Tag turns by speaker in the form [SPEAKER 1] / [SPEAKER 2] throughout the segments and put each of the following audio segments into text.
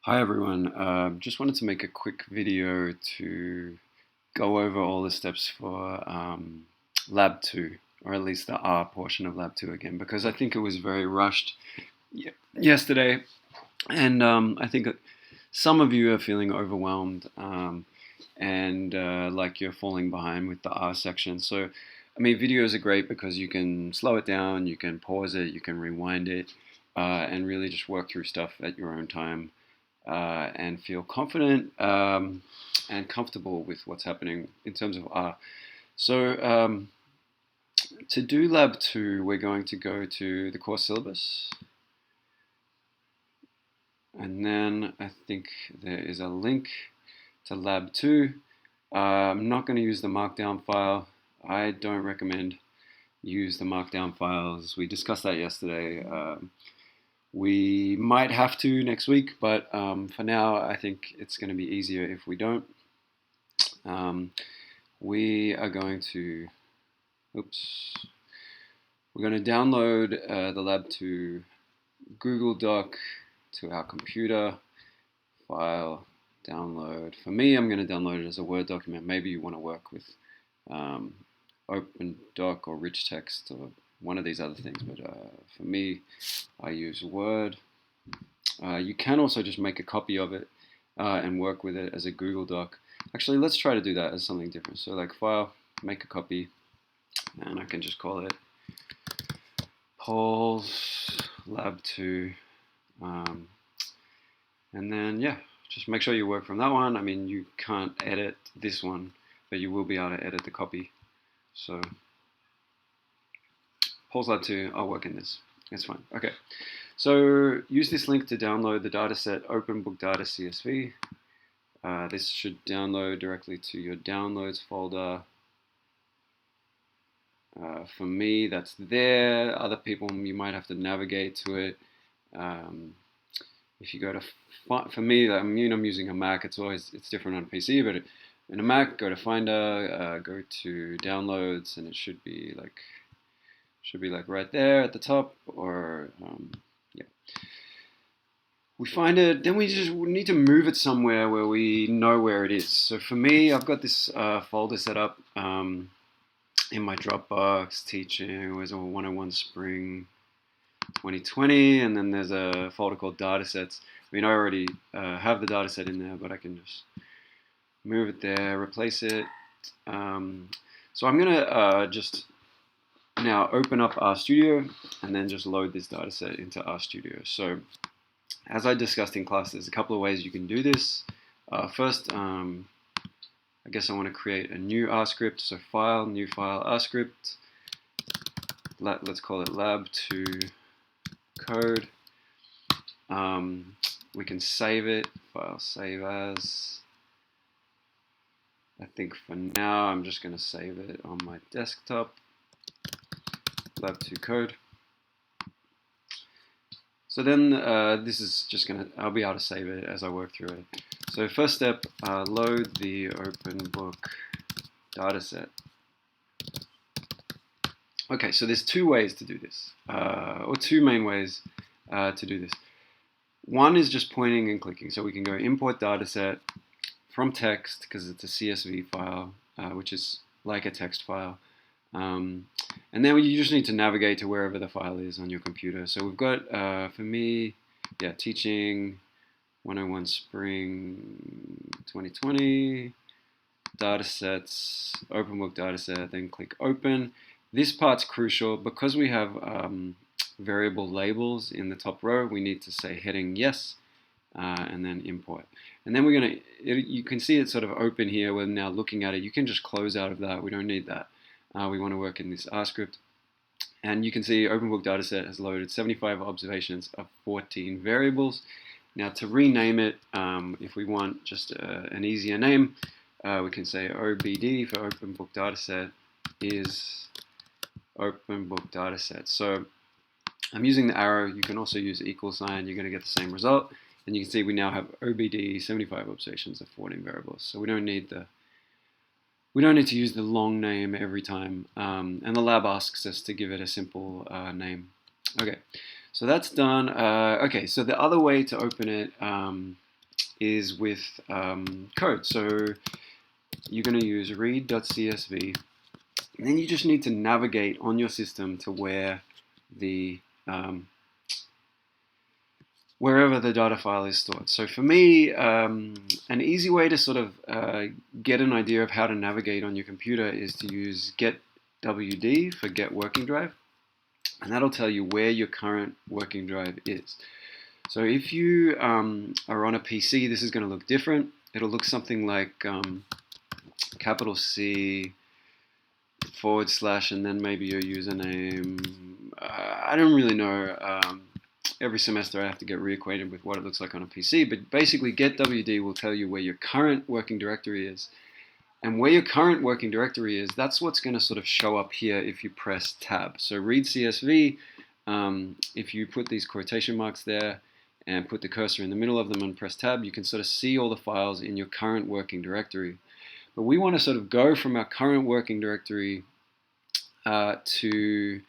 [SPEAKER 1] Hi everyone, just wanted to make a quick video to go over all the steps for Lab 2, or at least the R portion of Lab 2 again, because I think it was very rushed yesterday, and I think some of you are feeling overwhelmed and like you're falling behind with the R section. So, I mean, videos are great because you can slow it down, you can pause it, you can rewind it, and really just work through stuff at your own time and feel confident and comfortable with what's happening in terms of R. So to do Lab 2, we're going to go to the course syllabus. And then I think there is a link to Lab 2. I'm not going to use the Markdown file. I don't recommend use the Markdown files. We discussed that yesterday. We might have to next week, but for now, I think it's going to be easier if we don't. We are going to, we're going to download the Lab to Google Doc to our computer. File, download. For me, I'm going to download it as a Word document. Maybe you want to work with Open Doc or Rich Text or one of these other things, but for me, I use Word. You can also just make a copy of it and work with it as a Google Doc. Actually, let's try to do that as something different. So like File, make a copy, and I can just call it Paul's Lab 2. And then, yeah, just make sure you work from that one. I mean, you can't edit this one, but you will be able to edit the copy. So Paul's Lab 2, I'll work in this. It's fine. Okay. So use this link to download the dataset OpenBook Data CSV. This should download directly to your downloads folder. For me, that's there. Other people, you might have to navigate to it. If you go to, for me, I'm using a Mac. It's different on PC, but in a Mac, go to Finder, go to Downloads, and it should be like right there at the top, or yeah. We find it, then we need to move it somewhere where we know where it is. So for me, I've got this folder set up in my Dropbox, teaching, where's a 101 Spring 2020, and then there's a folder called datasets. I mean, I already have the dataset in there, but I can just move it there, replace it. So I'm gonna just now open up RStudio and then just load this dataset into RStudio. So as I discussed in class, there's a couple of ways you can do this. First, I guess I want to create a new R script. So File, New File, R script. Let's call it Lab 2 Code. We can save it. File, Save As. I think for now I'm just going to save it on my desktop. Lab 2 Code. So then this is just I'll be able to save it as I work through it. So first step, load the OpenBook dataset. Okay, so there's two ways to do this, or two main ways to do this. One is just pointing and clicking. So we can go import dataset from text, because it's a CSV file, which is like a text file. And then you just need to navigate to wherever the file is on your computer. So we've got, for me, yeah, teaching 101 Spring 2020, datasets, OpenBook dataset, then click open. This part's crucial because we have variable labels in the top row. We need to say heading yes, and then import. And then you can see it sort of open here. We're now looking at it. You can just close out of that. We don't need that. We want to work in this R script. And you can see OpenBook dataset has loaded 75 observations of 14 variables. Now to rename it, if we want just an easier name, we can say OBD for OpenBook dataset is OpenBook dataset. So I'm using the arrow. You can also use equal sign. You're going to get the same result. And you can see we now have OBD 75 observations of 14 variables. So we don't need to use the long name every time, and the lab asks us to give it a simple name. Okay, so that's done. Okay, so the other way to open it is with code. So you're going to use read.csv, and then you just need to navigate on your system to where the wherever the data file is stored. So for me, an easy way to sort of get an idea of how to navigate on your computer is to use getWD for get working drive, and that'll tell you where your current working drive is. So if you are on a PC, this is going to look different. It'll look something like capital C / and then maybe your username. I don't really know. Every semester I have to get reacquainted with what it looks like on a PC, but basically getWD will tell you where your current working directory is. And where your current working directory is, that's what's going to sort of show up here if you press tab. So read CSV, if you put these quotation marks there and put the cursor in the middle of them and press tab, you can sort of see all the files in your current working directory. But we want to sort of go from our current working directory to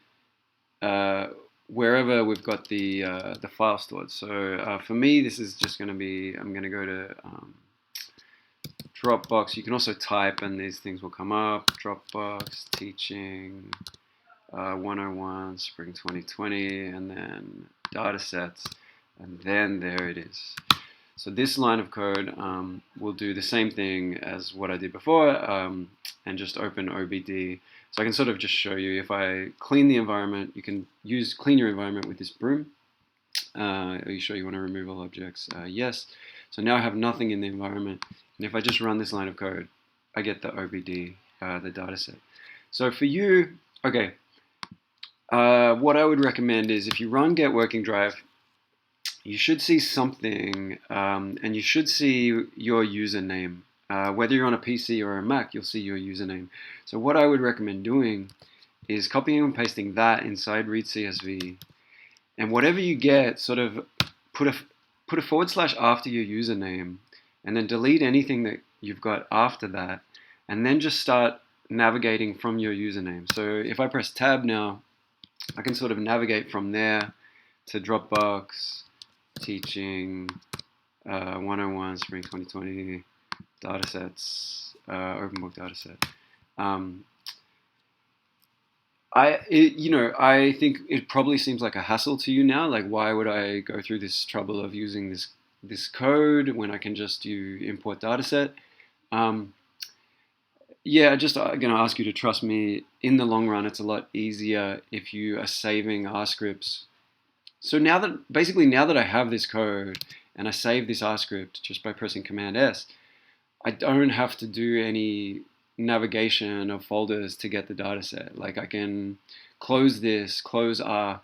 [SPEAKER 1] wherever we've got the file stored. So for me, this is just going to be, I'm going to go to Dropbox. You can also type and these things will come up. Dropbox, teaching, 101, spring 2020, and then datasets, and then there it is. So this line of code will do the same thing as what I did before and just open OBD. So I can sort of just show you, if I clean the environment, you can clean your environment with this broom. Are you sure you want to remove all objects? Yes. So now I have nothing in the environment. And if I just run this line of code, I get the OBD, the dataset. So for you, okay, what I would recommend is if you run get working drive, you should see something, and you should see your username. Whether you're on a PC or a Mac, you'll see your username. So what I would recommend doing is copying and pasting that inside read CSV, and whatever you get, sort of put a / after your username, and then delete anything that you've got after that, and then just start navigating from your username. So if I press tab now, I can sort of navigate from there to Dropbox, teaching, 101, spring 2020, datasets, open book dataset. I think it probably seems like a hassle to you now. Like, why would I go through this trouble of using this code when I can just do import dataset? Yeah, just going to ask you to trust me. In the long run, it's a lot easier if you are saving R scripts. So now that I have this code and I save this R script just by pressing Command S, I don't have to do any navigation of folders to get the dataset. Like, I can close this, close R,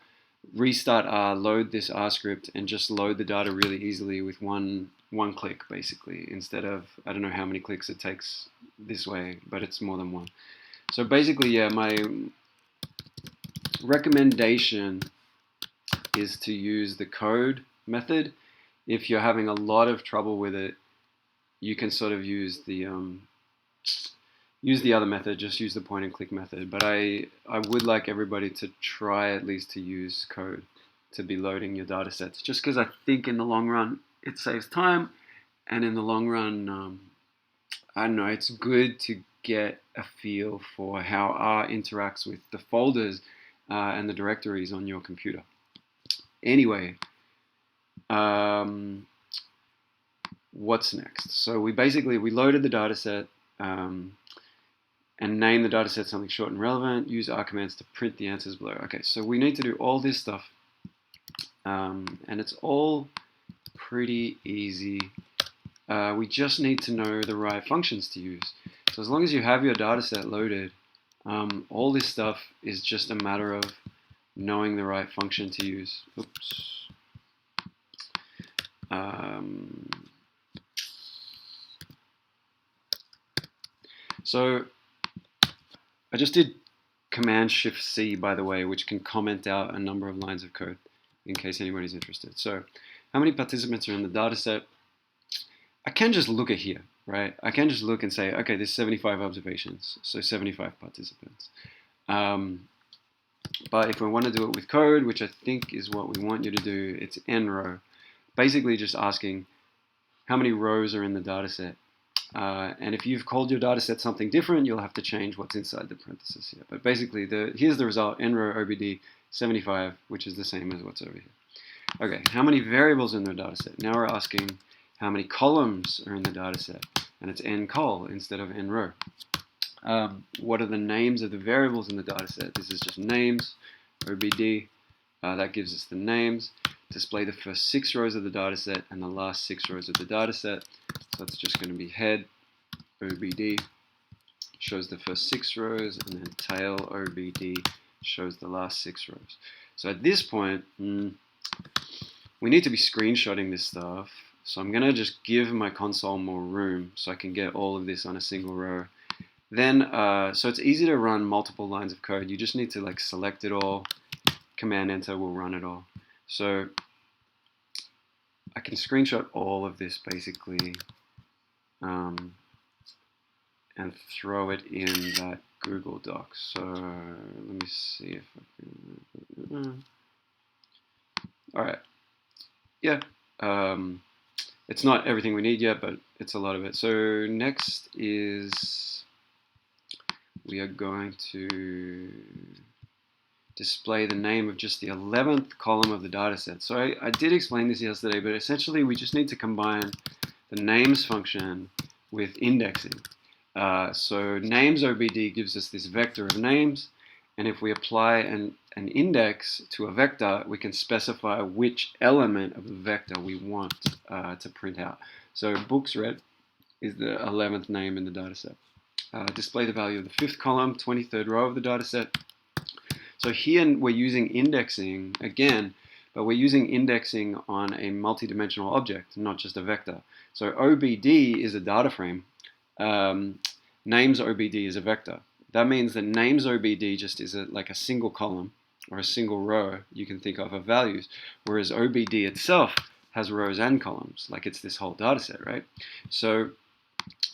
[SPEAKER 1] restart R, load this R script, and just load the data really easily with one click, basically, instead of, I don't know how many clicks it takes this way, but it's more than one. So basically, yeah, my recommendation is to use the code method. If you're having a lot of trouble with it, you can sort of use the other method, just use the point and click method. But I would like everybody to try at least to use code to be loading your data sets, just because I think in the long run it saves time, and in the long run, I don't know, it's good to get a feel for how R interacts with the folders and the directories on your computer. Anyway, what's next? So we loaded the dataset and name the dataset something short and relevant. Use R commands to print the answers below. Okay, so we need to do all this stuff, and it's all pretty easy. We just need to know the right functions to use. So as long as you have your dataset loaded, all this stuff is just a matter of knowing the right function to use. Oops. So I just did Command-Shift-C, by the way, which can comment out a number of lines of code in case anybody's interested. So how many participants are in the dataset? I can just look at here, right? I can just look and say, okay, there's 75 observations, so 75 participants. But if we want to do it with code, which I think is what we want you to do, it's nrow. Basically just asking how many rows are in the data set. And if you've called your data set something different, you'll have to change what's inside the parentheses here. But basically, here's the result, nrow OBD 75, which is the same as what's over here. Okay, how many variables in the data set? Now we're asking how many columns are in the data set. And it's ncol instead of nrow. What are the names of the variables in the data set? This is just names, OBD. That gives us the names. Display the first 6 rows of the data set and the last 6 rows of the data set. So it's just going to be head OBD shows the first 6 rows, and then tail OBD shows the last 6 rows. So at this point, we need to be screenshotting this stuff. So I'm going to just give my console more room so I can get all of this on a single row. Then, so it's easy to run multiple lines of code. You just need to like select it all. Command Enter will run it all. So I can screenshot all of this basically and throw it in that Google Doc. So let me see if I can. All right. Yeah. It's not everything we need yet, but it's a lot of it. So next is we are going to display the name of just the 11th column of the data set. So I did explain this yesterday, but essentially we just need to combine the names function with indexing. So names OBD gives us this vector of names, and if we apply an index to a vector, we can specify which element of the vector we want to print out. So books read is the 11th name in the data set. Display the value of the 5th column, 23rd row of the data set. So here we're using indexing again, but we're using indexing on a multi-dimensional object, not just a vector. So OBD is a data frame. Names OBD is a vector. That means that names OBD just is like a single column or a single row you can think of values, whereas OBD itself has rows and columns, like it's this whole data set, right? So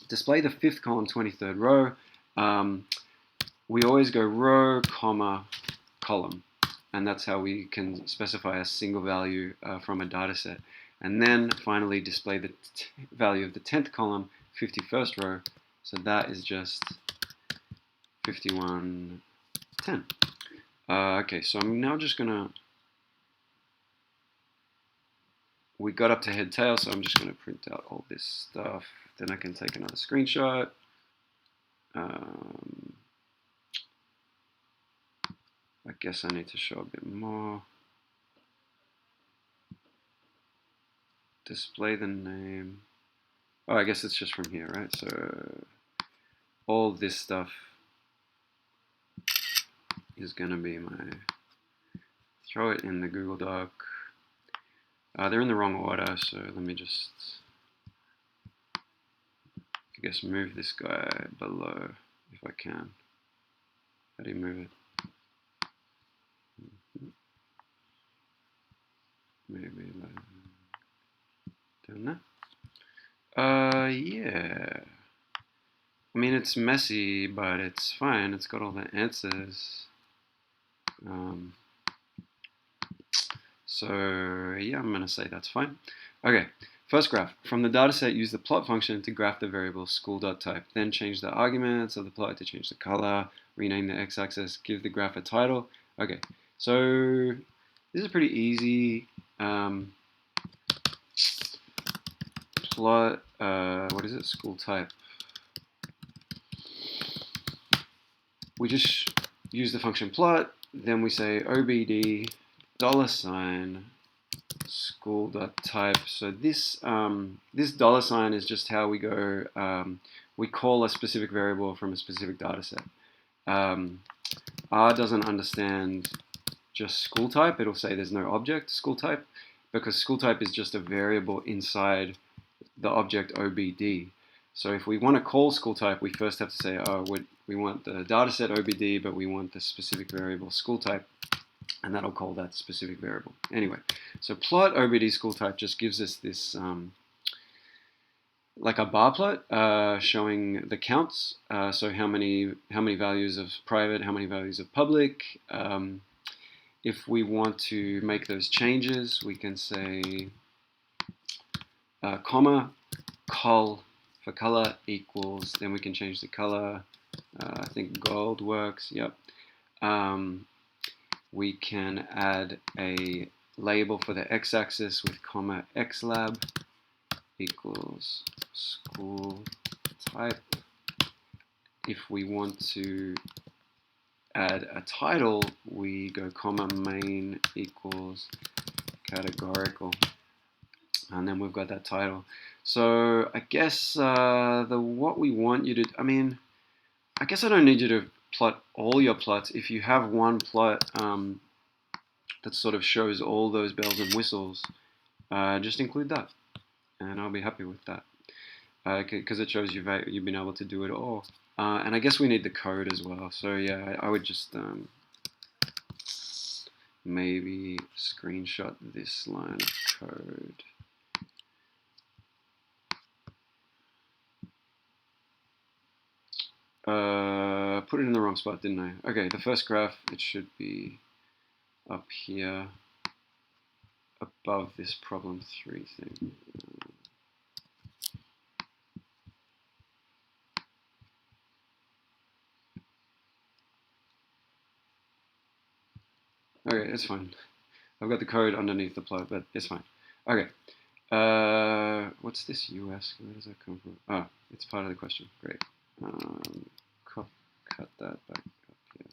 [SPEAKER 1] display the 5th column, 23rd row. We always go row, comma, column, and that's how we can specify a single value from a data set. And then finally display the value of the 10th column, 51st row. So that is just 5110. Okay, so I'm now just gonna, we got up to head tail, so I'm just gonna print out all this stuff. Then I can take another screenshot. I guess I need to show a bit more. Display the name. Oh, I guess it's just from here, right? So all this stuff is going to be my, throw it in the Google Doc. They're in the wrong order, so let me just, I guess, move this guy below if I can. How do you move it? Maybe like doing that. Yeah. I mean, it's messy, but it's fine. It's got all the answers. So yeah, I'm gonna say that's fine. Okay, first graph. From the dataset, use the plot function to graph the variable school.type. Then change the arguments of the plot to change the color, rename the x-axis, give the graph a title. Okay, so this is pretty easy. Plot, what is it? School type. We just use the function plot, then we say OBD $ school.type. So this this $ is just how we go. We call a specific variable from a specific data set. R doesn't understand just school type. It'll say there's no object school type because school type is just a variable inside the object OBD. So if we want to call school type, we first have to say, oh, we want the dataset OBD, but we want the specific variable school type, and that'll call that specific variable. Anyway, so plot OBD school type just gives us this, like a bar plot showing the counts. So how many values of private, how many values of public. If we want to make those changes, we can say comma, col for color equals, then we can change the color. I think gold works, yep. We can add a label for the x-axis with comma xlab equals school type. If we want to add a title, we go comma main equals categorical, and then we've got that title. So I guess what we want you to, I guess I don't need you to plot all your plots. If you have one plot that sort of shows all those bells and whistles, just include that, and I'll be happy with that, because it shows you've been able to do it all. And I guess we need the code as well. So yeah, I would just maybe screenshot this line of code. Put it in the wrong spot, didn't I? Okay, the first graph, it should be up here above this problem 3 thing. Okay, it's fine. I've got the code underneath the plot, but it's fine. Okay. What's this US? Where does that come from? Oh, it's part of the question. Great. Cut that back up here.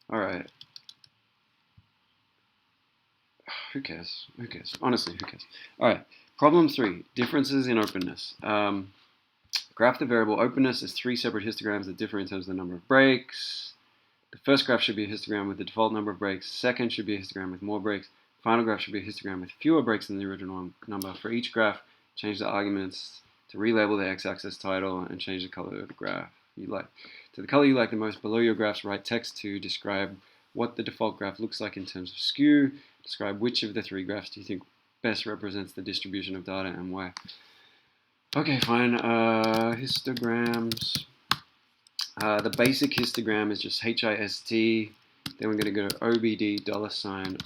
[SPEAKER 1] All right. Who cares? Who cares? Honestly, who cares? All right. Problem 3, differences in openness. Graph the variable openness as 3 separate histograms that differ in terms of the number of breaks. The first graph should be a histogram with the default number of breaks. Second should be a histogram with more breaks. Final graph should be a histogram with fewer breaks than the original number. For each graph, change the arguments to relabel the x-axis title and change the color of the graph you like. To the color you like the most, below your graphs, write text to describe what the default graph looks like in terms of skew. Describe which of the 3 graphs do you think best represents the distribution of data and why. Okay, fine. Histograms. The basic histogram is just HIST. Then we're going to go to OBD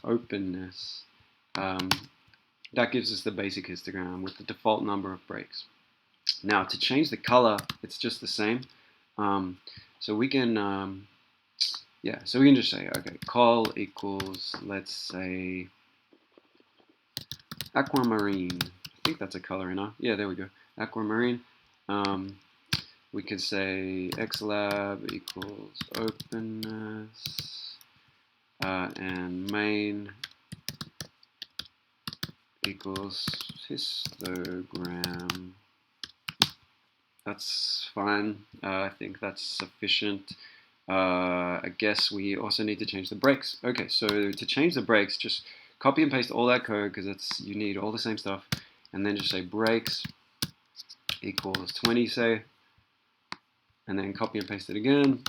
[SPEAKER 1] $openness. That gives us the basic histogram with the default number of breaks. Now, to change the color, it's just the same. So we can, so we can just say, okay, col equals, let's say, aquamarine. I think that's a color enough. Yeah, there we go. Aquamarine. We could say xlab equals openness, and main equals histogram. That's fine. I think that's sufficient. I guess we also need to change the breaks. Okay, so to change the breaks, just copy and paste all that code because you need all the same stuff, and then just say breaks equals 20, say, and then copy and paste it again.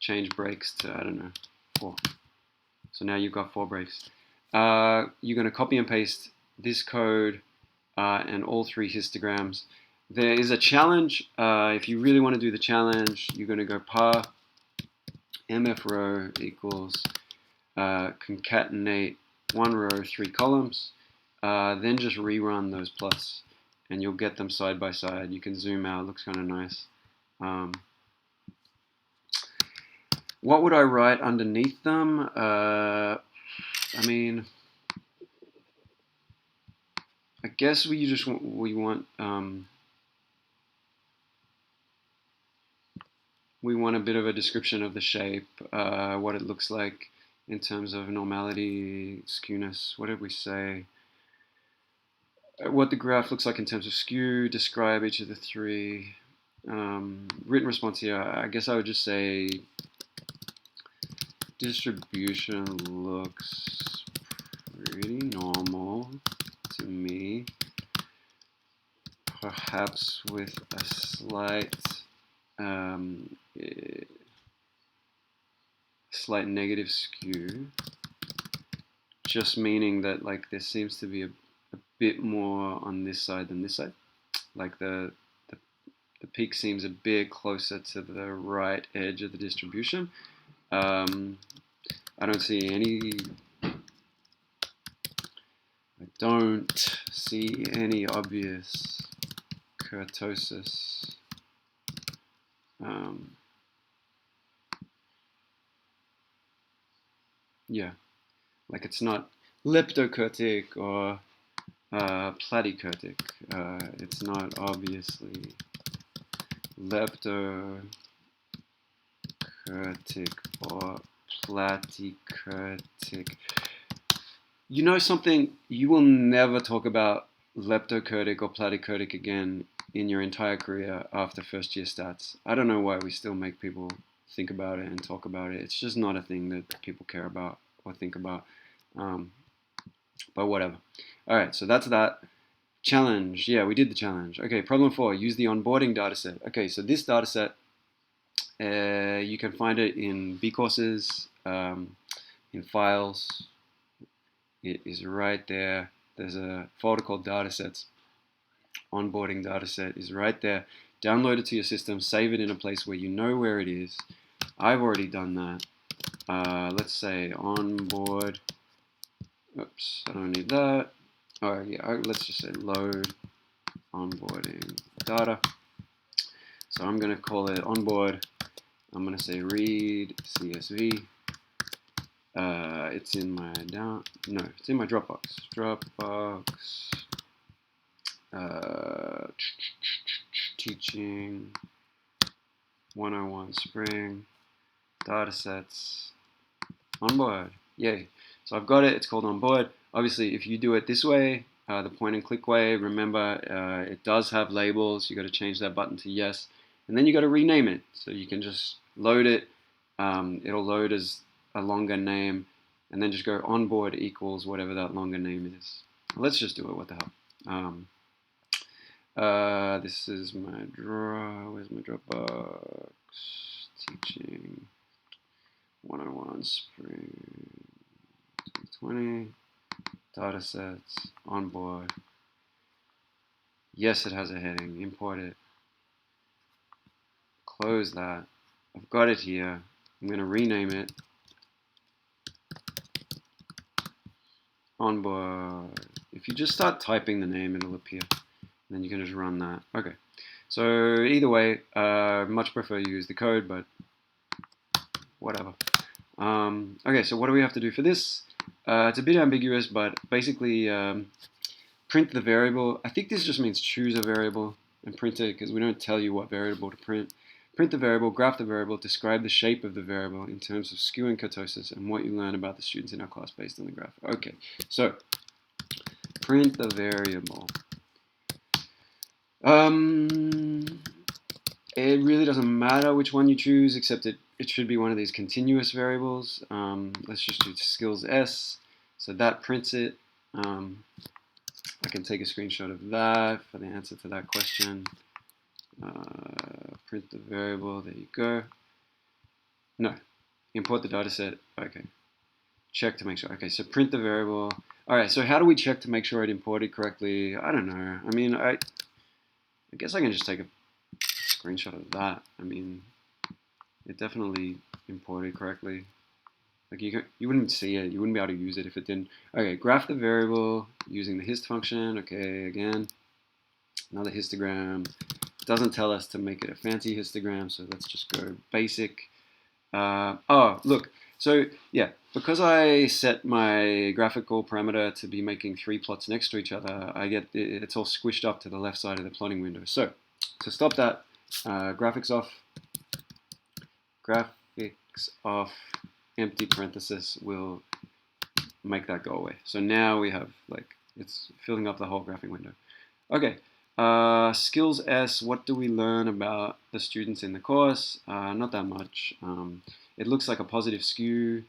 [SPEAKER 1] Change breaks to, I don't know, 4. So now you've got 4 breaks. You're going to copy and paste this code and all 3 histograms. There is a challenge. If you really want to do the challenge, you're going to go par mfrow equals concatenate 1 row 3 columns. Then just rerun those plots, and you'll get them side by side. You can zoom out. It looks kind of nice. What would I write underneath them? I guess we want a bit of a description of the shape, what it looks like in terms of normality, skewness. What did we say? What the graph looks like in terms of skew. Describe each of the 3. Written response here. I guess I would just say distribution looks pretty normal to me, perhaps with a slight negative skew, just meaning that like there seems to be a bit more on this side than this side. Like the peak seems a bit closer to the right edge of the distribution. I don't see any. I don't see any obvious kurtosis. Yeah, like it's not leptokurtic or platykurtic. It's not obviously leptokurtic or platykurtic. You know something? You will never talk about leptokurtic or platykurtic again in your entire career after first year stats. I don't know why we still make people think about it and talk about it. It's just not a thing that people care about or think about. But whatever. All right, so that's that. Challenge. Yeah, we did the challenge. Okay, problem 4. Use the onboarding dataset. Okay, so this dataset, you can find it in B courses, in files. It is right there. There's a folder called datasets. Onboarding dataset is right there. Download it to your system. Save it in a place where you know where it is. I've already done that. Let's say onboard. Oops, I don't need that. Oh yeah, let's just say load onboarding data. So I'm going to call it onboard. I'm going to say read CSV. It's in my it's in my Dropbox. Teaching 101 Spring datasets onboard. Yay! So I've got it. It's called onboard. Obviously, if you do it this way, the point and click way, remember it does have labels. You got to change that button to yes, and then you got to rename it. So you can just load it. It'll load as a longer name, and then just go onboard equals whatever that longer name is. Let's just do it. What the hell? This is my where's my Dropbox? Teaching 101 Spring 2020 datasets onboard. Yes, it has a heading. Import it. Close that. I've got it here. I'm going to rename it. Onboard. If you just start typing the name, it'll appear. And then you can just run that. Okay. So either way, much prefer you use the code, but whatever. Okay, so what do we have to do for this? It's a bit ambiguous, but basically print the variable. I think this just means choose a variable and print it because we don't tell you what variable to print. Print the variable, graph the variable, describe the shape of the variable in terms of skew and kurtosis and what you learn about the students in our class based on the graph. Okay, so print the variable. It really doesn't matter which one you choose, except it should be one of these continuous variables. Let's just do skills S. So that prints it. I can take a screenshot of that for the answer to that question. Print the variable. There you go. No. Import the dataset. Okay. Check to make sure. Okay, so print the variable. All right, so how do we check to make sure it imported correctly? I don't know. I mean, I guess I can just take a screenshot of that. I mean, it definitely imported correctly. Like you wouldn't see it. You wouldn't be able to use it if it didn't. Okay, graph the variable using the hist function. Okay, again, another histogram. Doesn't tell us to make it a fancy histogram, so let's just go basic. Oh, look. So yeah, because I set my graphical parameter to be making 3 plots next to each other, I get it's all squished up to the left side of the plotting window. So to stop that, graphics off, empty parenthesis will make that go away. So now we have it's filling up the whole graphing window. Okay. Skills S, what do we learn about the students in the course? Not that much. It looks like a positive skew,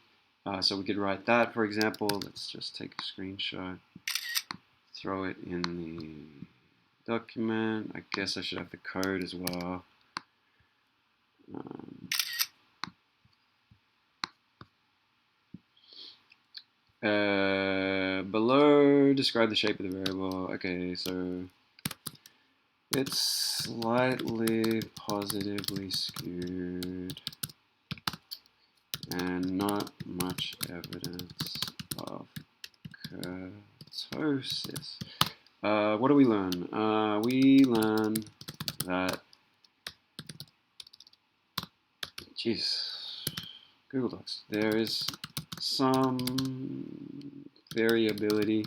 [SPEAKER 1] so we could write that, for example. Let's just take a screenshot, throw it in the document. I guess I should have the code as well. Below, describe the shape of the variable. Okay, so it's slightly positively skewed and not much evidence of Apoptosis. What do we learn? We learn that, Google Docs, there is some variability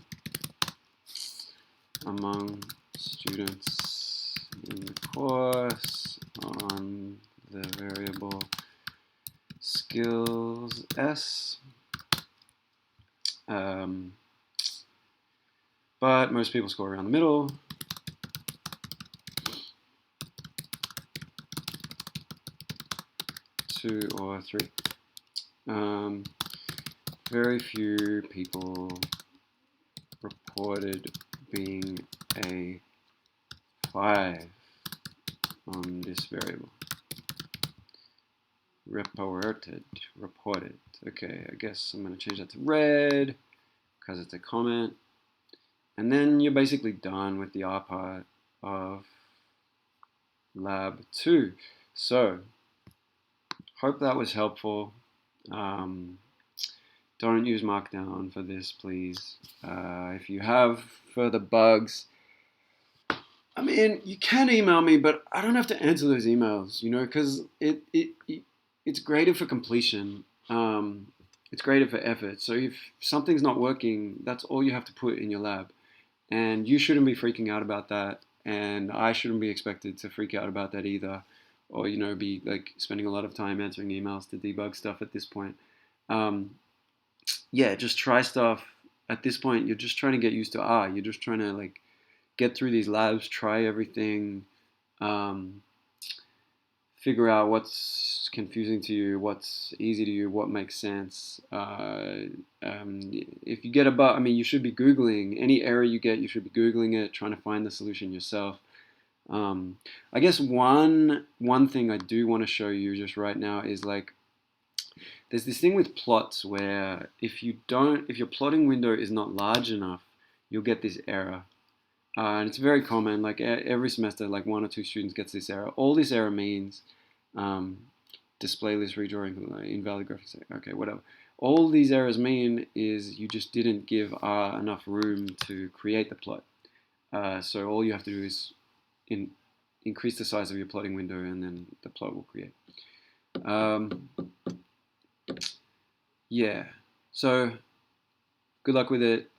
[SPEAKER 1] among students in the course on the variable skills S. But most people score around the middle. Two or three. Very few people reported being a 5 on this variable. Reported. Okay, I guess I'm going to change that to red because it's a comment. And then you're basically done with the R part of lab 2. So, hope that was helpful. Don't use Markdown for this, please. If you have further bugs, I mean, you can email me, but I don't have to answer those emails, because it's graded for completion. It's graded for effort. So if something's not working, that's all you have to put in your lab. And you shouldn't be freaking out about that. And I shouldn't be expected to freak out about that either. Or, be like spending a lot of time answering emails to debug stuff at this point. Yeah, just try stuff. At this point, you're just trying to get used to R. You're just trying to get through these labs, try everything, figure out what's confusing to you, what's easy to you, what makes sense. If you get a bug, you should be Googling. Any error you get, you should be Googling it, trying to find the solution yourself. I guess one thing I do want to show you just right now is there's this thing with plots where if your plotting window is not large enough, you'll get this error. And it's very common, every semester, 1 or 2 students gets this error. All this error means, display list redrawing, invalid graphics, okay, whatever. All these errors mean is you just didn't give R enough room to create the plot. So all you have to do is increase the size of your plotting window and then the plot will create. Yeah, so good luck with it.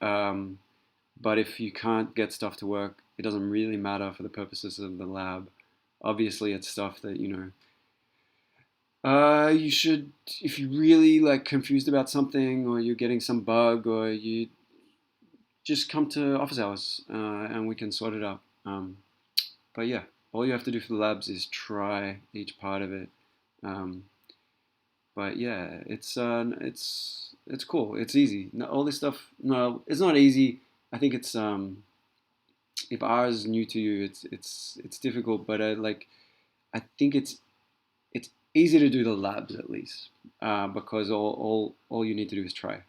[SPEAKER 1] But if you can't get stuff to work, it doesn't really matter for the purposes of the lab. Obviously, it's stuff that, you should, if you're really confused about something or you're getting some bug or you just come to office hours and we can sort it out. But yeah, all you have to do for the labs is try each part of it. But yeah, it's cool. It's easy. All this stuff. No, it's not easy. I think it's if R is new to you, it's difficult. But I think it's easy to do the labs at least because all you need to do is try.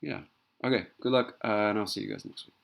[SPEAKER 1] Yeah. Okay. Good luck, and I'll see you guys next week.